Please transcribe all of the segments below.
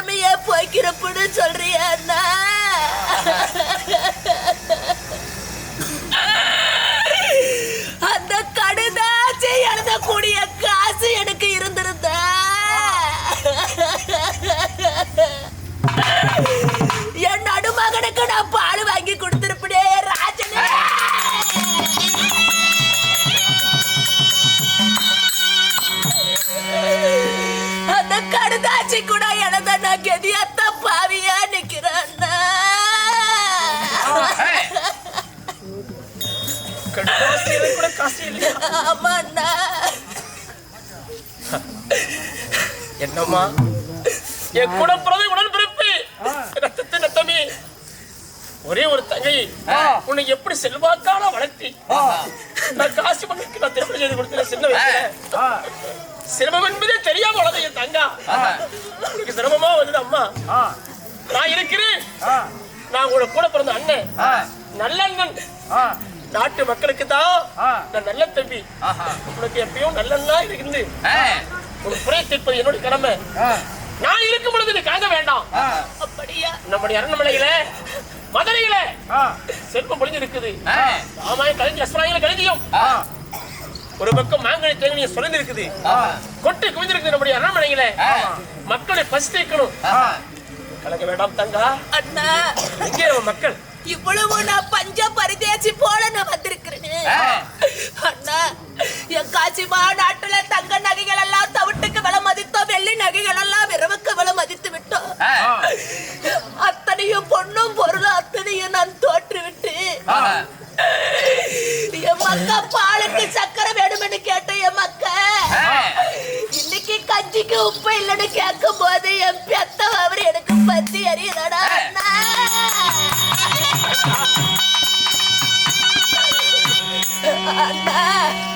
வறுமையே போய்க்கிறப்புன்னு சொல்றியா அண்ணா? அந்த கடுதாச்சி எழுதக்கூடிய காசு எனக்கு இருந்திருந்தா என் நடுமகனுக்கு நான் பால் வாங்கி கொடுத்திருப்பே ராஜனே. அந்த கடுதாச்சி கூட எழுத நான் கெதியத்த பாவியா நிக்கிறேன். என்னம்மா என் கூட பிறந்த உடன்பிறப்பு ரத்தத்தின் ரத்தமே ஒரே ஒரு தங்கை உன்னை எப்படி செல்வாக்கான வளர்த்தி நான் காசு பண்ணுக்கு நான் திருப்பி செய்து கொடுத்தேன். சின்ன வயசுல சிரமம் என்பதே தெரியாம வளர்ந்த என் தங்கா உனக்கு சிரமமா வந்தது. அம்மா நான் இருக்கிறேன். நான் உங்களோட கூட பிறந்த அண்ணன் நல்லண்ணன். நாட்டு மக்களுக்கு தான் நான் நல்ல தம்பி. உனக்கு எப்பயும் நல்லண்ணா இருந்து ஒரு குறை தீர்ப்பது என்னோட கடமை. நான் இருக்கும் பொழுது நீ காங்க வேண்டாம். அப்படியா? நம்முடைய அரண்மனையில மதுரையில செல்வம் பொழிஞ்சு இருக்குது. ஆமாம், கலைஞர் அஸ்வராயில கலைஞம் ஒரு பக்கம் மாங்கனி தேங்கனியை சுரந்து இருக்குது. கொட்டு குவிந்திருக்குது நம்முடைய அரண்மனையில. மக்களை பசி தீர்க்கணும். கலக்க வேண்டாம் தங்கா. அண்ணா, எங்கே நம்ம மக்கள்? இவ்வளவு நான் பஞ்ச பரிதேசி போல நான் வந்திருக்கிறேன். அண்ணா, என் காசிமா நாட்டுல தங்க நகைகள் எல்லாம் தவிட்டுக்கு விலை மதித்தோம். வெள்ளி நகைகள் எல்லாம் இரவுக்கு விலை மதித்து விட்டோம். அத்தனையும் பொண்ணும் பொருளும் அத்தனையும் நான் தோற்று விட்டு என் மக்கா பாலுக்கு சக்கரை வேணும்னு கேட்ட என் மக்கா இன்னைக்கு கஞ்சிக்கு உப்பு இல்லைன்னு கேட்கும் போது என் பெத்த அவர் எனக்கு பத்தி அறியலடா.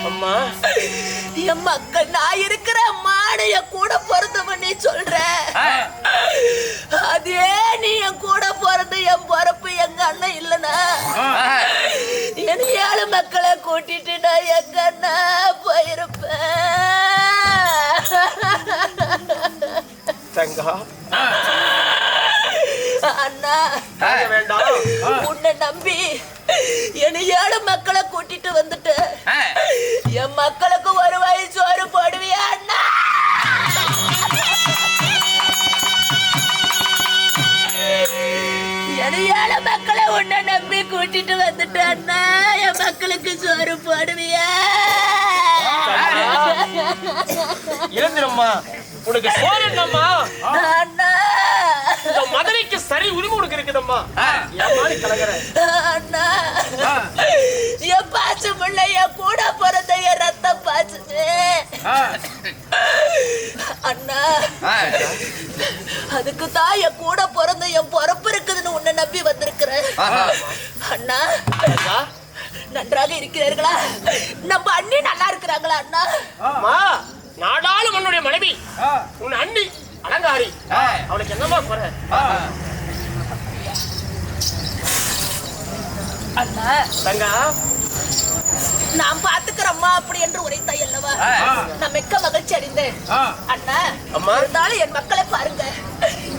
அம்மா, என் மக்கள் நான் இருக்கிற மாடு என் கூட பொருந்தவனே சொல்ற. அதே நீ என் கூட பிறந்த என் பொறப்பு எங்க அண்ணன் இல்லனா என் 7 மக்களை கூட்டிட்டு நான் எங்க அண்ணா போயிருப்பேன். தங்கா அண்ணா, வேண்டாம். உன்னை நம்பி என் 7 மக்களை கூட்டிட்டு வந்துட்டு என் மக்களுக்கு ஒரு வயசு சோறு போடுவியா அண்ணா? என் 7 மக்களை உன்னை நம்பி கூட்டிட்டு வந்துட்டு அண்ணா என் மக்களுக்கு சோறு போடுவியா? இருந்துரும்மா, உனக்கு சோறு என்னம்மா? அண்ணா, மதுரைக்கு சரி உரிமை உனக்கு இருக்குதம்மா. ஏமாறி கலகற அண்ணா, என் பாசு பிள்ளை என் கூட பிறந்த என் ரத்த பாசு அண்ணா. அதுக்கு தான் என் கூட பிறந்த என் பொறப்பு இருக்குதுன்னு உன்னை நம்பி வந்திருக்கிறேன். அண்ணா, நன்றாக இருக்கிறீர்களா? நம்ம அண்ணி நல்லா இருக்கிறாங்களா அண்ணா? நாடாளும் உன்னுடைய மனைவி உன் அண்ணி அலங்காரி. அவளுக்கு என்னமா குறை? அண்ணா, தங்கா நான் பாத்துக்கிறம்மா அப்படி என்று உரைத்தாய் அல்லவா? நான் மிக்க மகிழ்ச்சி அடைந்தேன். அண்ணா, இருந்தாலும் என் மக்களை பாருங்க.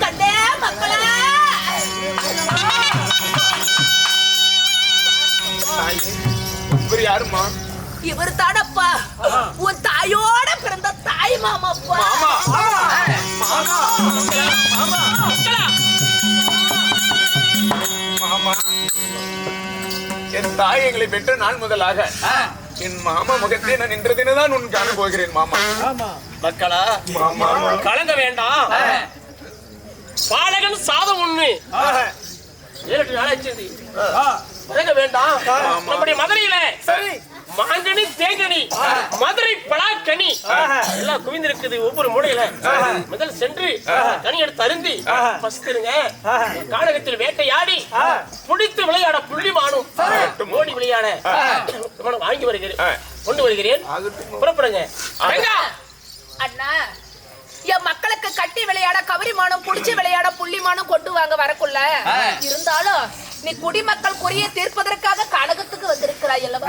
கண்ணே மக்களே, இவர் யாருமா? இவர் தானப்பா உன் தாயோட பிறந்த தாய் மாமாப்பா. என் தாய் எங்களை பெற்ற நாள் முதலாக என் மாமா முகத்தை நான் இன்று தினதான் உன் காண போகிறேன் மாமா. மக்களா, கலங்க வேண்டாம். பாலகன் சாதம் உண்மை 7 நாளாச்சு. கலங்க வேண்டாம். நம்முடைய மதுரையில மாங்கனி தேங்கனி மதுரை பலாக்கனி எல்லாம் குவிந்திருக்குது. ஒவ்வொரு மூடையில முதல் சென்று கனி எடுத்து அருந்தி பசித்திருங்க. கானகத்தில் வேட்டையாடி புடித்து விளையாட புள்ளிமானும் ஓடி விளையாட வாங்கி வருகிறேன், கொண்டு வருகிறேன். புறப்படுங்க. அண்ணா, என் மக்களுக்கு கட்டி விளையாட கவரிமானம், புடிச்சு விளையாட புள்ளிமானம் கொண்டு வாங்க வரக்குள்ள இருந்தாலும் நீ குடிமக்கள் குறிய தீர்ப்பதற்காக கழகத்துக்கு வந்திருக்கிறாய் அல்லவா?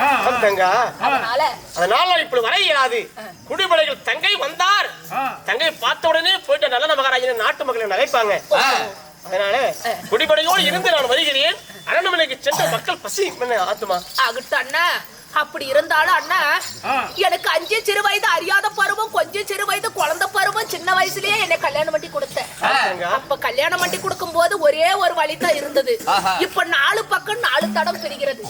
அதனால இப்படி வர இயலாது. குடிமலைகள் தங்கை வந்தார், தங்கை பார்த்த உடனே போயிட்டு நல்ல மகாராஜன் நாட்டு மக்களை நகைப்பாங்க. அதனால குடிபடையோடு இருந்து நான் வருகிறேன். அரண்மனைக்கு சென்ற மக்கள் பசி ஆத்துமா ஆகட்டும் அண்ணா. அப்படி இருந்தாலும் அண்ணா, எனக்கு 5 சிறு வயது அறியாத பருவம், கொஞ்சம் சிறு வயது குழந்தை பருவம், சின்ன வயசுலயே என்னை கல்யாணம் பண்ணி கொடுத்தேன். அப்ப கல்யாணம் பண்ணி கொடுக்கும் போது ஒரே ஒரு வழிதான் இருந்தது. இப்ப 4 பக்கம் 4 தடம் பிரிகிறது.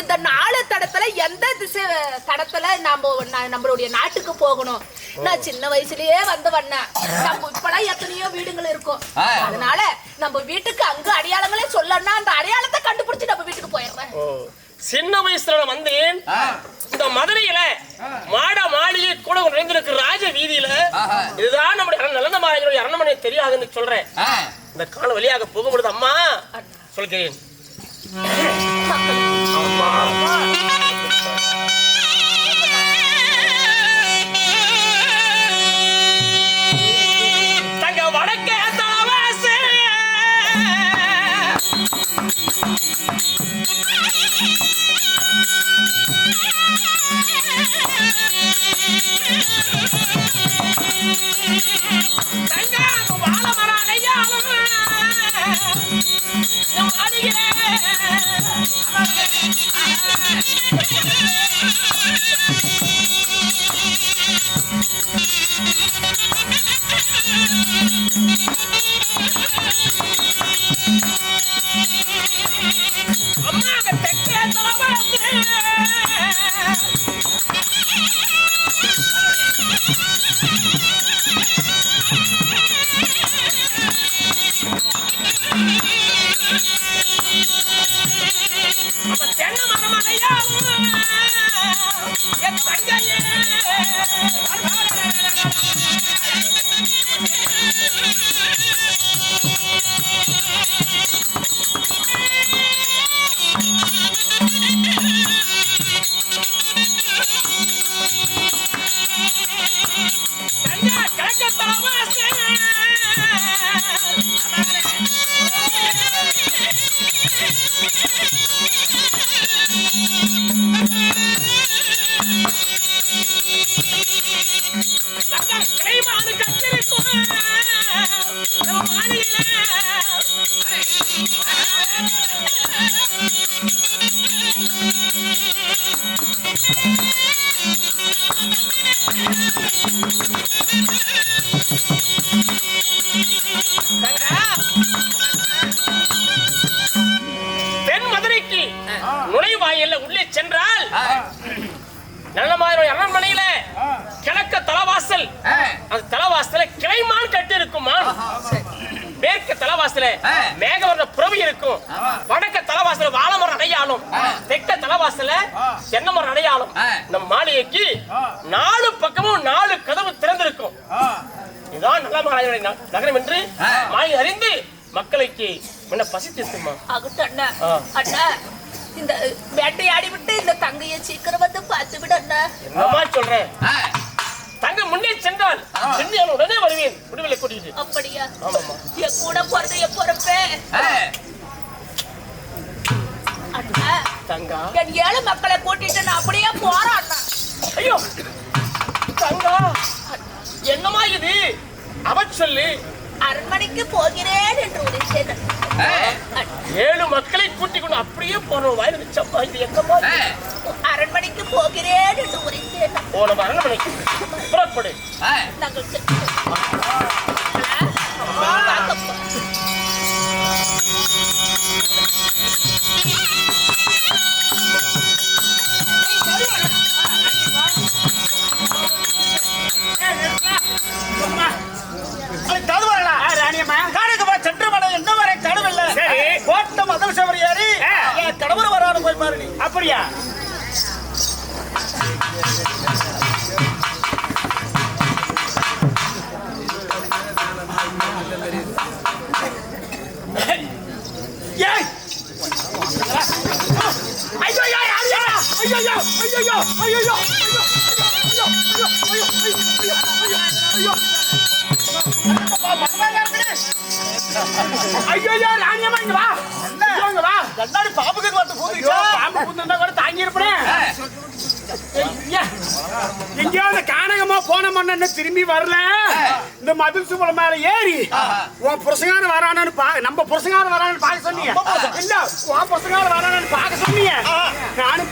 இந்த 4 தடத்துல எந்த திசை தடத்துல நம்மளுடைய நாட்டுக்கு போகணும்? நான் சின்ன வயசுலயே வந்தவண்ணா. நம்ம இப்பெல்லாம் எத்தனையோ வீடுகள் இருக்கும். அதனால நம்ம வீட்டுக்கு அங்க அடையாளங்களே சொல்லணும்னா அந்த அடையாளத்தை கண்டுபிடிச்சு நம்ம வீட்டுக்கு போயிடுறேன். சின்ன வயசுல வந்தேன். இந்த மதுரையில மாட மாளிகை கூட நிறைந்திருக்கிற ராஜ வீதியில இதுதான் நம்முடைய நல்ல மகாராஜனுடைய அரண்மனை தெரியாதுன்னு சொல்றேன். இந்த கால வழியாக போகும்பொழுது அம்மா சொல்கிறேன். தங்க வடக்கே தென் மதுரைக்கு நுழைவாயில்ல உள்ளே சென்றால் நல்ல மாதிரி அரண்மனையில கிழக்க தலவாசல், அந்த தலவாசல கிளைமான் கட்டி இருக்குமா. மேற்கு தலவாசல மேகவர்ண புறவி இருக்கும். வடக்க தலவாசல வாழமரம் அடையாளம், தெற்க தலவாசல தென்னமரம் அடையாளம். நம் மாளிகைக்கு 4 பக்கமும் 4 கதவு திறந்திருக்கும். இதுதான் நல்ல மகாராஜனுடைய நகரம் என்று மாயை அறிந்து மக்களுக்கு முன்ன பசி தீர்த்துமா. அண்ணா அண்ணா, இந்த வேட்டையாடி விட்டு இந்த தங்கையை சீக்கிரம் வந்து பார்த்து விட அண்ணா. என்னமா சொல்றேன்? தங்க முன்னே சென்றால் உடனே வருவேன் விடுதலை கூட்டிட்டு. அப்படியா? என் கூட போறது என் பொறுப்பே. அண்ணா தங்கா, என் 7 மக்களை கூட்டிட்டு நான் அப்படியே போறேன் அண்ணா. ஐயோ தங்கா, என்னமா இது? அவ சொல்லு. அரண்மனைக்கு போகிறேன் என்று உரைத்தேன். 7 மக்களை கூட்டிக் கொண்டு அப்படியே போறோம். வாயில வச்சப்பா, இது எங்கம்மா? அரண்மனைக்கு போகிறேன் என்று உரைத்தேன். போன அரண்மனைக்கு புறப்படு. நாங்கள் அப்படியா? ஐயோ ராணியம்மா, இங்க வா, இங்க வா. கண்ணாடி பாம்புக்கு வந்து பூந்துச்சா? பாம்பு பூந்தா கூட தாங்கி இருப்பேன். எங்கேயாவது காணகமா போன மண்ண திரும்பி வரல. இந்த மதில் சுமல மேல ஏறி உன் புருஷங்கார வரானு நம்ம புருஷங்கார வரானு பாக்க சொன்னீங்க. இல்ல உன் புருஷங்கார வரானு பாக்க சொன்னீங்க. நானும்